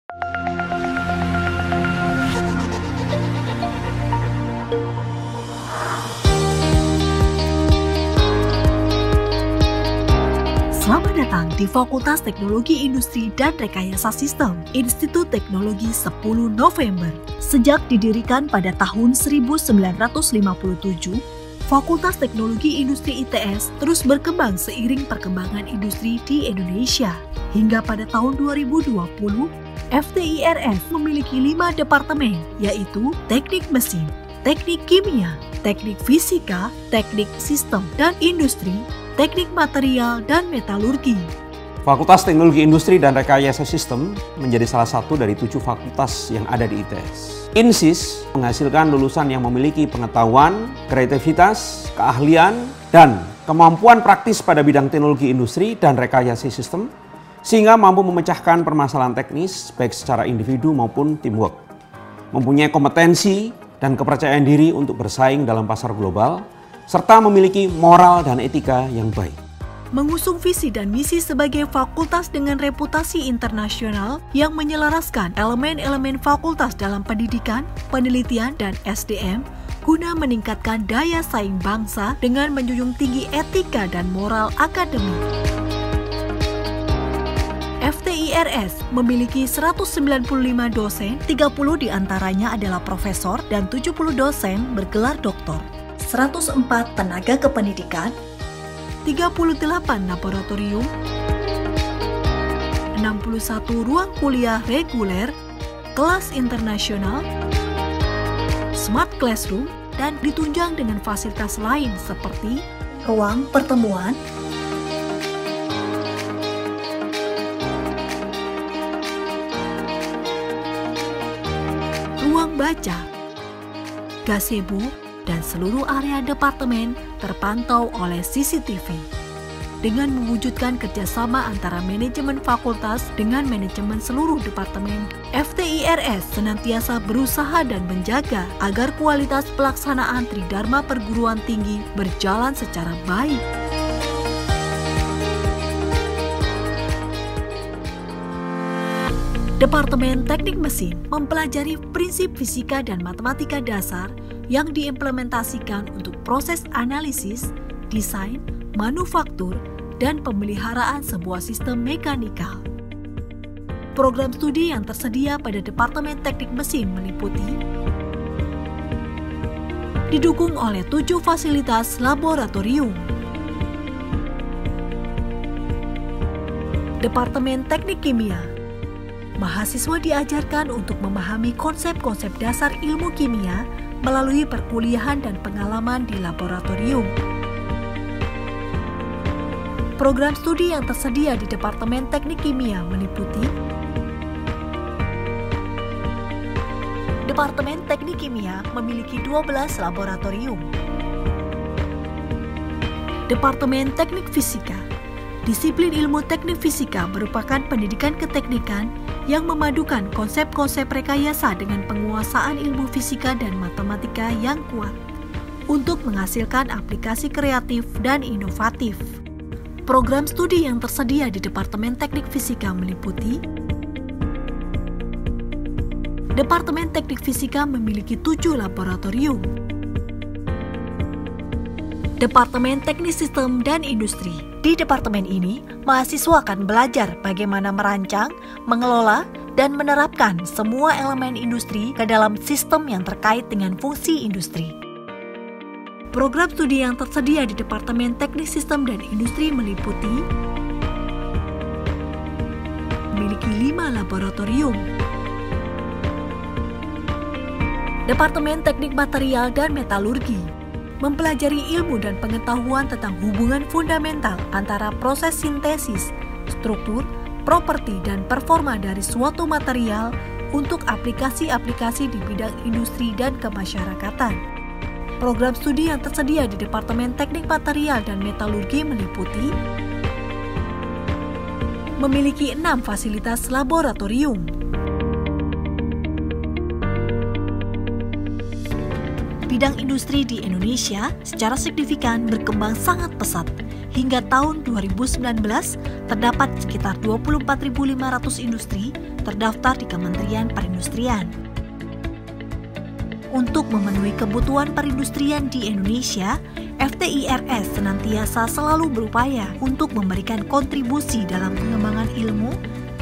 Selamat datang di Fakultas Teknologi Industri dan Rekayasa Sistem, Institut Teknologi 10 November. Sejak didirikan pada tahun 1957, Fakultas Teknologi Industri ITS terus berkembang seiring perkembangan industri di Indonesia. Hingga pada tahun 2020, FTIRS memiliki 5 departemen, yaitu Teknik Mesin, Teknik Kimia, Teknik Fisika, Teknik Sistem dan Industri, Teknik Material, dan Metalurgi. Fakultas Teknologi Industri dan Rekayasa Sistem menjadi salah satu dari 7 fakultas yang ada di ITS. INSIS menghasilkan lulusan yang memiliki pengetahuan, kreativitas, keahlian, dan kemampuan praktis pada bidang teknologi industri dan rekayasa sistem, sehingga mampu memecahkan permasalahan teknis baik secara individu maupun teamwork. Mempunyai kompetensi dan kepercayaan diri untuk bersaing dalam pasar global, serta memiliki moral dan etika yang baik. Mengusung visi dan misi sebagai fakultas dengan reputasi internasional yang menyelaraskan elemen-elemen fakultas dalam pendidikan, penelitian, dan SDM guna meningkatkan daya saing bangsa dengan menjunjung tinggi etika dan moral akademik. FTIRS memiliki 195 dosen, 30 diantaranya adalah profesor dan 70 dosen bergelar doktor. 104 tenaga kependidikan, 38 laboratorium, 61 ruang kuliah reguler, kelas internasional, smart classroom, dan ditunjang dengan fasilitas lain seperti ruang pertemuan, ruang baca, gazebo, dan seluruh area departemen terpantau oleh CCTV. Dengan mewujudkan kerjasama antara manajemen fakultas dengan manajemen seluruh departemen, FTIRS senantiasa berusaha dan menjaga agar kualitas pelaksanaan Tridharma Perguruan Tinggi berjalan secara baik. Departemen Teknik Mesin mempelajari prinsip fisika dan matematika dasar yang diimplementasikan untuk proses analisis, desain, manufaktur, dan pemeliharaan sebuah sistem mekanikal. Program studi yang tersedia pada Departemen Teknik Mesin meliputi didukung oleh 7 fasilitas laboratorium. Departemen Teknik Kimia, mahasiswa diajarkan untuk memahami konsep-konsep dasar ilmu kimia melalui perkuliahan dan pengalaman di laboratorium. Program studi yang tersedia di Departemen Teknik Kimia meliputi Departemen Teknik Kimia memiliki 12 laboratorium. Departemen Teknik Fisika, disiplin ilmu teknik fisika merupakan pendidikan keteknikan yang memadukan konsep-konsep rekayasa dengan penguasaan ilmu fisika dan matematika yang kuat untuk menghasilkan aplikasi kreatif dan inovatif. Program studi yang tersedia di Departemen Teknik Fisika meliputi Departemen Teknik Fisika memiliki 7 laboratorium. Departemen Teknik Sistem dan Industri. Di departemen ini, mahasiswa akan belajar bagaimana merancang, mengelola, dan menerapkan semua elemen industri ke dalam sistem yang terkait dengan fungsi industri. Program studi yang tersedia di Departemen Teknik Sistem dan Industri meliputi memiliki 5 laboratorium. Departemen Teknik Material dan Metalurgi mempelajari ilmu dan pengetahuan tentang hubungan fundamental antara proses sintesis, struktur, properti, dan performa dari suatu material untuk aplikasi-aplikasi di bidang industri dan kemasyarakatan. Program studi yang tersedia di Departemen Teknik Material dan Metalurgi meliputi memiliki 6 fasilitas laboratorium. Bidang industri di Indonesia secara signifikan berkembang sangat pesat hingga tahun 2019 terdapat sekitar 24.500 industri terdaftar di Kementerian Perindustrian. Untuk memenuhi kebutuhan perindustrian di Indonesia, FTIRS senantiasa selalu berupaya untuk memberikan kontribusi dalam pengembangan ilmu,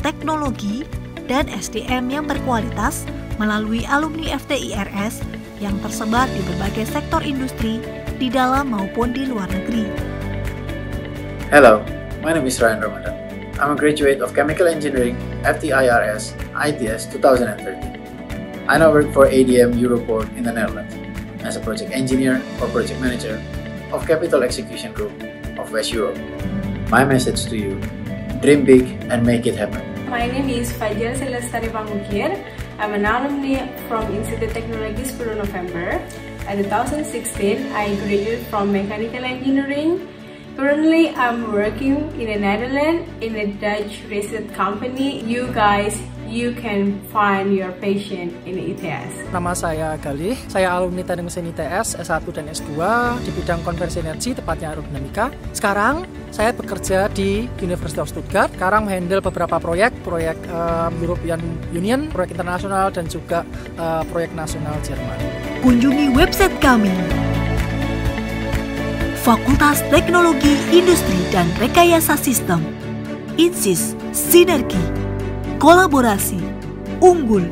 teknologi, dan SDM yang berkualitas melalui alumni FTIRS yang tersebar di berbagai sektor industri di dalam maupun di luar negeri. Hello, my name is Ryan Ramadan. I'm a graduate of Chemical Engineering, FTIRS, ITS 2013. I now work for ADM Europort in the Netherlands as a project engineer or project manager of Capital Execution Group of West Europe. My message to you, dream big and make it happen. My name is Fajar Selestari Pamukir. I'm an alumni from Institut Teknologi 10 November. In 2016, I graduated from Mechanical Engineering. Currently, I'm working in the Netherlands in a Dutch research company. You can find your passion in ITS. Nama saya Galih, saya alumni Teknik Mesin ITS S1 dan S2 di bidang konversi energi, tepatnya aerodinamika. Sekarang saya bekerja di University of Stuttgart. Sekarang menghandle beberapa proyek European Union, proyek internasional dan juga proyek nasional Jerman. Kunjungi website kami Fakultas Teknologi Industri dan Rekayasa Sistem. INSIS, sinergi, kolaborasi, unggul.